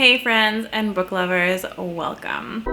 Hey friends and book lovers, welcome.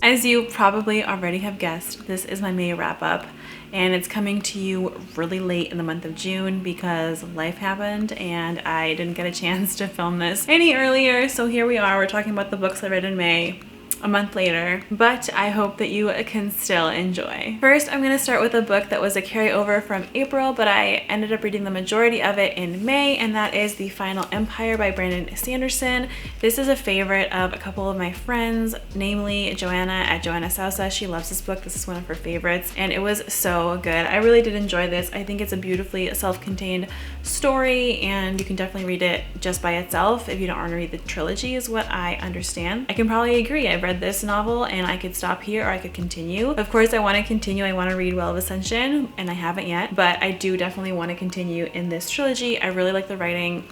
As you probably already have guessed, this is my May wrap up and it's coming to you really late in the month of June because life happened and I didn't get a chance to film this any earlier. So here we are, we're talking about the books I read in May, a month later, but I hope that you can still enjoy. First, I'm going to start with a book that was a carryover from April, but I ended up reading the majority of it in May, and that is The Final Empire by Brandon Sanderson. This is a favorite of a couple of my friends, namely Joanna at Joanna Sousa. She loves this book. This is one of her favorites, and it was so good. I really did enjoy this. I think it's a beautifully self-contained story, and you can definitely read it just by itself if you don't want to read the trilogy, is what I understand. I can probably agree. I've read this novel and I could stop here or I could continue. Of course, I want to continue. I want to read Well of Ascension and I haven't yet, but I do definitely want to continue in this trilogy. I really like the writing.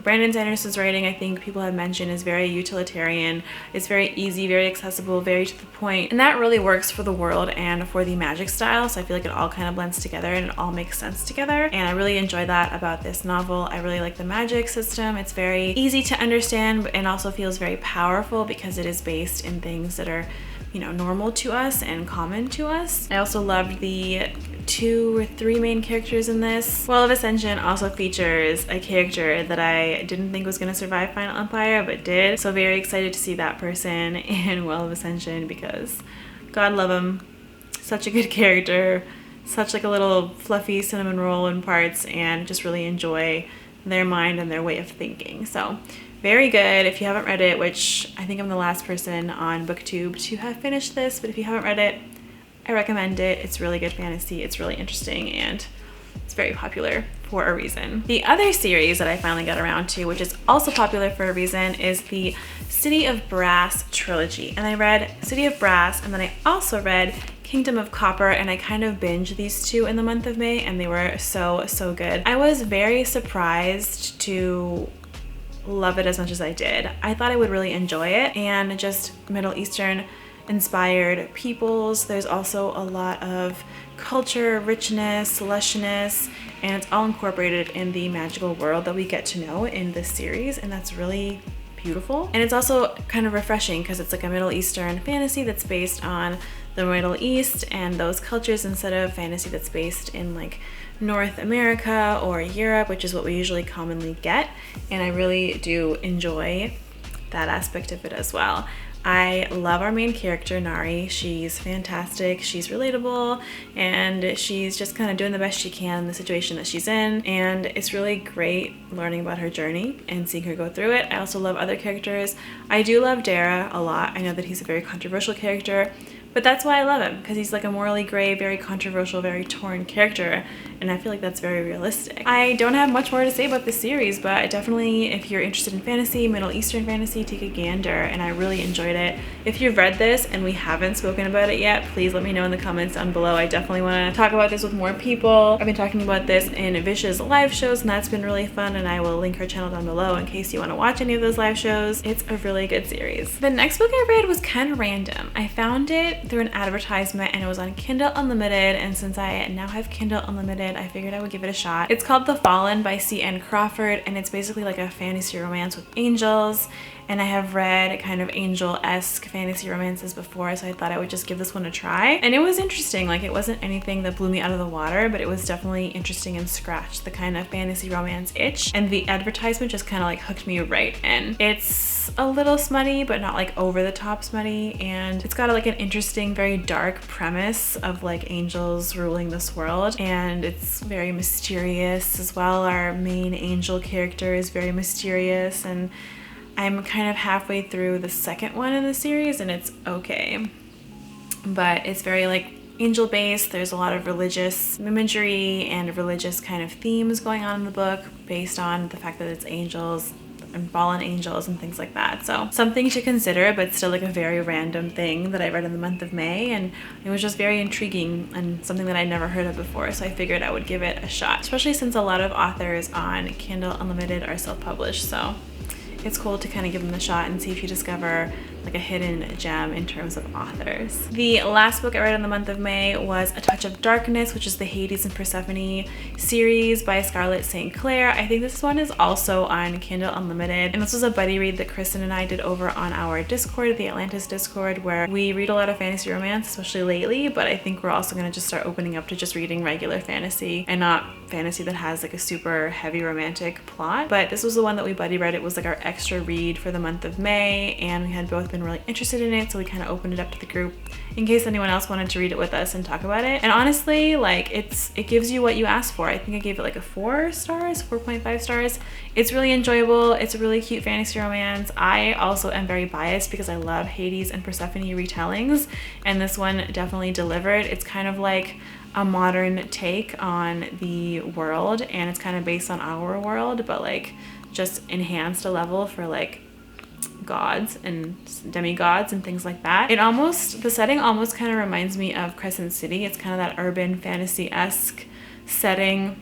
Brandon Sanderson's writing, I think people have mentioned, is very utilitarian. It's very easy, very accessible, very to the point, and that really works for the world and for the magic style. So I feel like it all kind of blends together and it all makes sense together, and I really enjoy that about this novel. I really like the magic system. It's very easy to understand and also feels very powerful because it is based in things that are, you know, normal to us and common to us. I also loved the 2 or 3 main characters in this. Well of Ascension also features a character that I didn't think was going to survive Final Empire, but did. So very excited to see that person in Well of Ascension because God love him. Such a good character. Such like a little fluffy cinnamon roll in parts, and just really enjoy their mind and their way of thinking. So very good. If you haven't read it, which I think I'm the last person on BookTube to have finished this, but if you haven't read it, I recommend it. It's really good fantasy. It's really interesting and it's very popular for a reason. The other series that I finally got around to, which is also popular for a reason, is the City of Brass trilogy. And I read City of Brass and then I also read Kingdom of Copper, and I kind of binged these two in the month of May and they were so good. I was very surprised to love it as much as I did. I thought I would really enjoy it, and just Middle Eastern inspired peoples. There's also a lot of culture, richness, lushness, and it's all incorporated in the magical world that we get to know in this series, and that's really beautiful. And it's also kind of refreshing because it's like a Middle Eastern fantasy that's based on the Middle East and those cultures instead of fantasy that's based in like North America or Europe, which is what we usually commonly get. And I really do enjoy that aspect of it as well. I love our main character, Nari. She's fantastic, she's relatable, and she's just kind of doing the best she can in the situation that she's in, and it's really great learning about her journey and seeing her go through it. I also love other characters. I do love Dara a lot. I know that he's a very controversial character, but that's why I love him, because he's like a morally gray, very controversial, very torn character, and I feel like that's very realistic. I don't have much more to say about this series, but definitely if you're interested in fantasy, Middle Eastern fantasy, take a gander, and I really enjoyed it. If you've read this and we haven't spoken about it yet, please let me know in the comments down below. I definitely want to talk about this with more people. I've been talking about this in Vish's live shows, and that's been really fun, and I will link her channel down below in case you want to watch any of those live shows. It's a really good series. The next book I read was kind of random. I found it through an advertisement and it was on Kindle Unlimited, and since I now have Kindle Unlimited, I figured I would give it a shot. It's called The Fallen by C.N. Crawford, and it's basically like a fantasy romance with angels, and I have read kind of angel-esque fantasy romances before, so I thought I would just give this one a try. And it was interesting. Like, it wasn't anything that blew me out of the water, but it was definitely interesting and scratched the kind of fantasy romance itch, and the advertisement just kind of like hooked me right in. It's a little smutty, but not like over the top smutty, and it's got like an interesting, very dark premise of like angels ruling this world, and it's very mysterious as well. Our main angel character is very mysterious, and I'm kind of halfway through the second one in the series and it's okay, but it's very like angel based. There's a lot of religious imagery and religious kind of themes going on in the book based on the fact that it's angels and fallen angels and things like that. So something to consider, but still like a very random thing that I read in the month of May, and it was just very intriguing and something that I'd never heard of before, so I figured I would give it a shot, especially since a lot of authors on Kindle Unlimited are self-published. So it's cool to kind of give them a shot and see if you discover like a hidden gem in terms of authors. The last book I read in the month of May was A Touch of Darkness, which is the Hades and Persephone series by Scarlett St. Clair. I think this one is also on Kindle Unlimited, and this was a buddy read that Kristen and I did over on our Discord, the Atlantis Discord, where we read a lot of fantasy romance, especially lately, but I think we're also going to just start opening up to just reading regular fantasy and not fantasy that has like a super heavy romantic plot. But this was the one that we buddy read. It was like our extra read for the month of May, and we had both been really interested in it, so we kind of opened it up to the group in case anyone else wanted to read it with us and talk about it. And honestly, like it gives you what you asked for. I think I gave it like a 4 stars, 4.5 stars. It's really enjoyable. It's a really cute fantasy romance. I also am very biased because I love Hades and Persephone retellings, and this one definitely delivered. It's kind of like a modern take on the world, and it's kind of based on our world, but like just enhanced a level for like gods and demigods and things like that. The setting almost kind of reminds me of Crescent City. It's kind of that urban fantasy-esque setting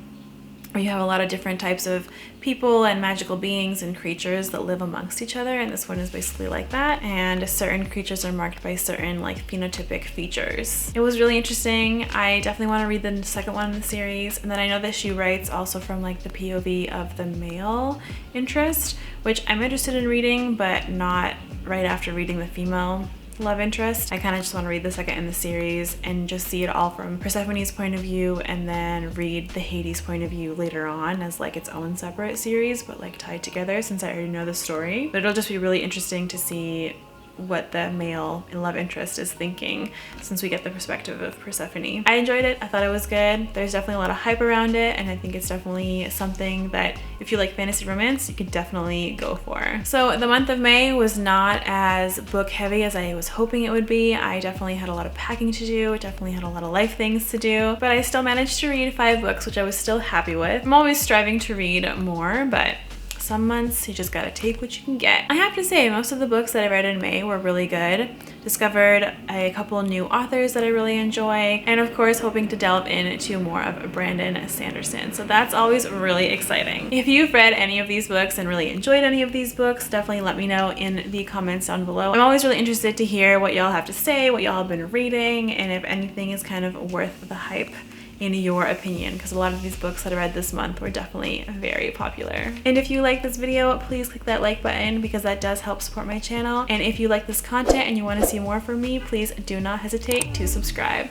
where you have a lot of different types of people and magical beings and creatures that live amongst each other, and this one is basically like that, and certain creatures are marked by certain like phenotypic features. It was really interesting. I definitely want to read the second one in the series, and then I know that she writes also from like the POV of the male interest, which I'm interested in reading, but not right after reading the female love interest. I kind of just want to read the second in the series and just see it all from Persephone's point of view, and then read the Hades point of view later on as like its own separate series, but like tied together since I already know the story. But it'll just be really interesting to see what the male love interest is thinking since we get the perspective of Persephone. I enjoyed it. I thought it was good. There's definitely a lot of hype around it, and I think it's definitely something that if you like fantasy romance, you could definitely go for. So the month of May was not as book heavy as I was hoping it would be. I definitely had a lot of packing to do, definitely had a lot of life things to do, but I still managed to read 5 books, which I was still happy with. I'm always striving to read more, but some months you just gotta take what you can get. I have to say, most of the books that I read in May were really good. Discovered a couple new authors that I really enjoy, and of course hoping to delve into more of Brandon Sanderson. So that's always really exciting. If you've read any of these books and really enjoyed any of these books, definitely let me know in the comments down below. I'm always really interested to hear what y'all have to say, what y'all have been reading, and if anything is kind of worth the hype in your opinion, because a lot of these books that I read this month were definitely very popular. And if you like this video, please click that like button because that does help support my channel. And if you like this content and you want to see more from me, please do not hesitate to subscribe.